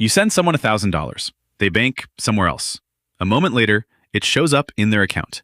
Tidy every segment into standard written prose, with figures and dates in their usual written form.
You send someone $1,000. They bank somewhere else. A moment later, it shows up in their account.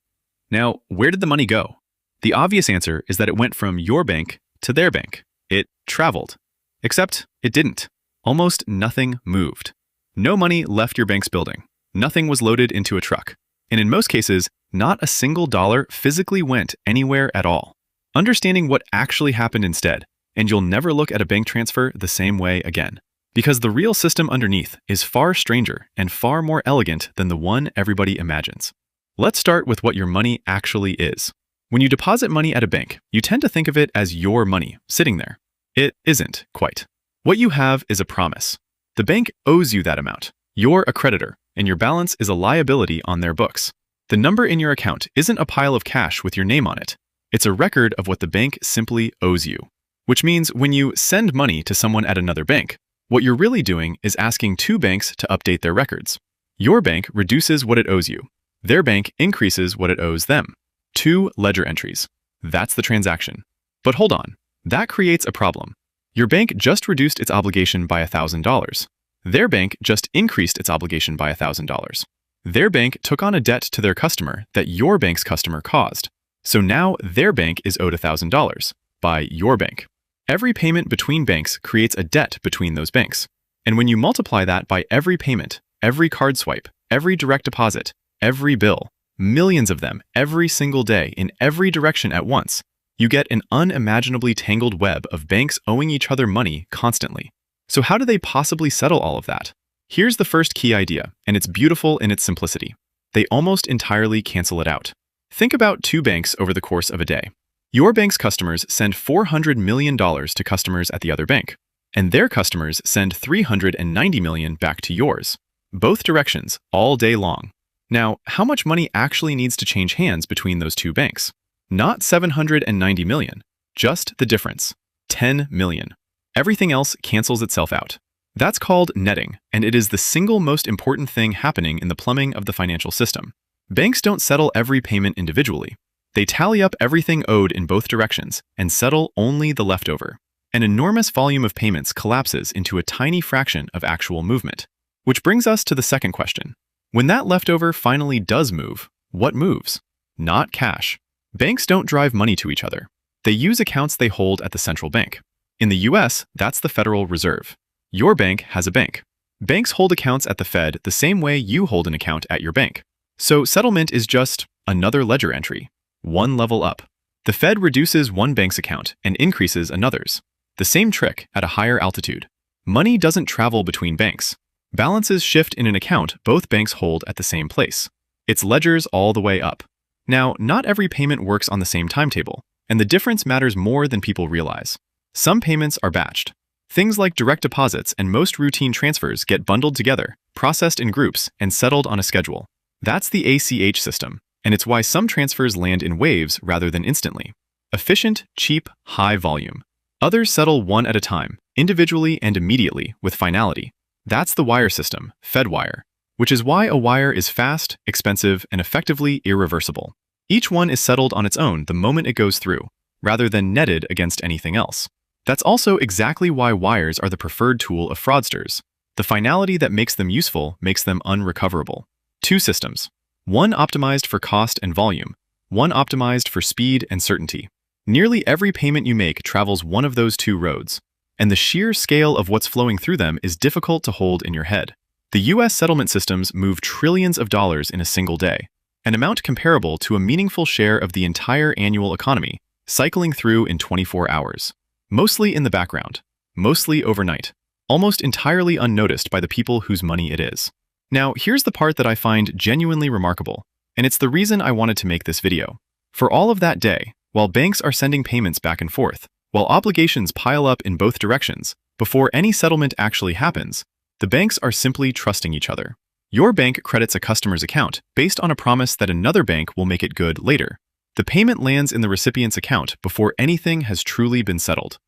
Now, where did the money go? The obvious answer is that it went from your bank to their bank. It traveled. Except it didn't. Almost nothing moved. No money left your bank's building. Nothing was loaded into a truck. And in most cases, not a single dollar physically went anywhere at all. Understanding what actually happened instead, and you'll never look at a bank transfer the same way again. Because the real system underneath is far stranger and far more elegant than the one everybody imagines. Let's start with what your money actually is. When you deposit money at a bank, you tend to think of it as your money sitting there. It isn't quite. What you have is a promise. The bank owes you that amount. You're a creditor, and your balance is a liability on their books. The number in your account isn't a pile of cash with your name on it. It's a record of what the bank simply owes you. Which means when you send money to someone at another bank, what you're really doing is asking two banks to update their records. Your bank reduces what it owes you. Their bank increases what it owes them. Two ledger entries. That's the transaction. But hold on, that creates a problem. Your bank just reduced its obligation by $1,000. Their bank just increased its obligation by $1,000. Their bank took on a debt to their customer that your bank's customer caused. So now their bank is owed $1,000 by your bank. Every payment between banks creates a debt between those banks. And when you multiply that by every payment, every card swipe, every direct deposit, every bill, millions of them every single day in every direction at once, you get an unimaginably tangled web of banks owing each other money constantly. So how do they possibly settle all of that? Here's the first key idea, and it's beautiful in its simplicity. They almost entirely cancel it out. Think about two banks over the course of a day. Your bank's customers send $400 million to customers at the other bank, and their customers send $390 million back to yours. Both directions, all day long. Now, how much money actually needs to change hands between those two banks? Not $790 million, just the difference, $10 million. Everything else cancels itself out. That's called netting, and it is the single most important thing happening in the plumbing of the financial system. Banks don't settle every payment individually. They tally up everything owed in both directions and settle only the leftover. An enormous volume of payments collapses into a tiny fraction of actual movement. Which brings us to the second question. When that leftover finally does move, what moves? Not cash. Banks don't drive money to each other. They use accounts they hold at the central bank. In the US, that's the Federal Reserve. Your bank has a bank. Banks hold accounts at the Fed the same way you hold an account at your bank. So settlement is just another ledger entry. One level up. The Fed reduces one bank's account and increases another's. The same trick at a higher altitude. Money doesn't travel between banks. Balances shift in an account both banks hold at the same place. It's ledgers all the way up. Now, not every payment works on the same timetable, and the difference matters more than people realize. Some payments are batched. Things like direct deposits and most routine transfers get bundled together, processed in groups, and settled on a schedule. That's the ACH system. And it's why some transfers land in waves rather than instantly. Efficient, cheap, high volume. Others settle one at a time, individually and immediately, with finality. That's the wire system, FedWire, which is why a wire is fast, expensive, and effectively irreversible. Each one is settled on its own the moment it goes through, rather than netted against anything else. That's also exactly why wires are the preferred tool of fraudsters. The finality that makes them useful makes them unrecoverable. Two systems. One optimized for cost and volume, one optimized for speed and certainty. Nearly every payment you make travels one of those two roads, and the sheer scale of what's flowing through them is difficult to hold in your head. The US settlement systems move trillions of dollars in a single day, an amount comparable to a meaningful share of the entire annual economy, cycling through in 24 hours. Mostly in the background, mostly overnight, almost entirely unnoticed by the people whose money it is. Now, here's the part that I find genuinely remarkable, and it's the reason I wanted to make this video. For all of that day, while banks are sending payments back and forth, while obligations pile up in both directions, before any settlement actually happens, the banks are simply trusting each other. Your bank credits a customer's account based on a promise that another bank will make it good later. The payment lands in the recipient's account before anything has truly been settled.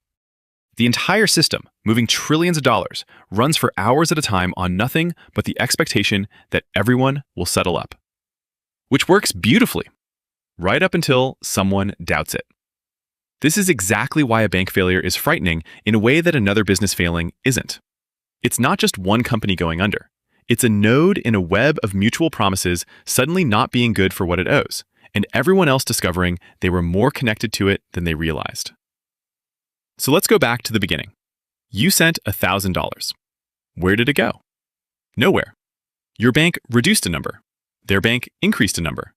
The entire system, moving trillions of dollars, runs for hours at a time on nothing but the expectation that everyone will settle up. Which works beautifully, right up until someone doubts it. This is exactly why a bank failure is frightening in a way that another business failing isn't. It's not just one company going under. It's a node in a web of mutual promises suddenly not being good for what it owes, and everyone else discovering they were more connected to it than they realized. So let's go back to the beginning. You sent $1,000. Where did it go? Nowhere. Your bank reduced a number. Their bank increased a number.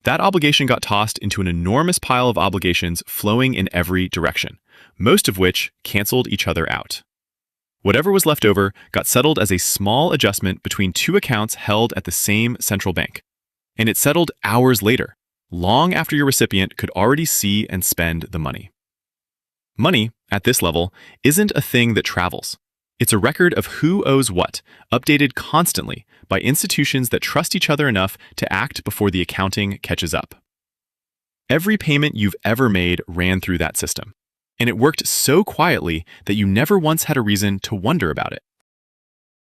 That obligation got tossed into an enormous pile of obligations flowing in every direction, most of which canceled each other out. Whatever was left over got settled as a small adjustment between two accounts held at the same central bank. And it settled hours later, long after your recipient could already see and spend the money. Money, at this level, isn't a thing that travels. It's a record of who owes what, updated constantly by institutions that trust each other enough to act before the accounting catches up. Every payment you've ever made ran through that system, and it worked so quietly that you never once had a reason to wonder about it.